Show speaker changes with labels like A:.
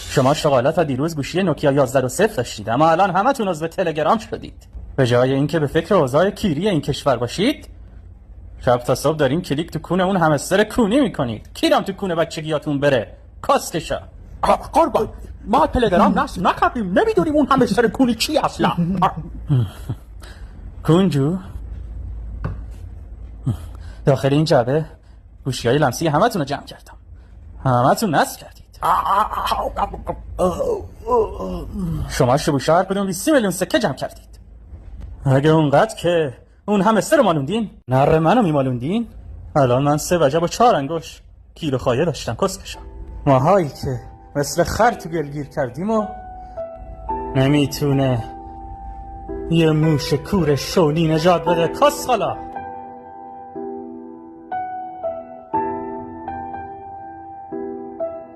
A: شما شغاله تا دیروز گوشی نوکیا 11 داشتید، اما الان همتون عضو تلگرام شدید. به جای اینکه به فکر اوضاع کیری این کشور باشید، شب تا صبح دارین کلیک تو کون اون همستر کونی میکنید. کیرم تو کون بچگیاتون بره کاسکشا.
B: قربان ما تلگرام نصب نکردیم، نمیدونیم اون همستر کونی چی اصلا.
A: کونجو داخل این جعبه گوشی های لمسی همتون رو جمع کردم. همتون نصب کردید. شما شبوشا هر کدوم 20 میلیون سکه جمع کردید. اگه اونقدر که اون همستر رو مالوندین، نره منو میمالوندین، الان من 3 وجب و 4 انگوش کیلو خایه داشتم کسکشم. ماهایی که مثل خر تو گلگیر کردیم و نمیتونه یه موش کور شونی نجات بده کسخالا.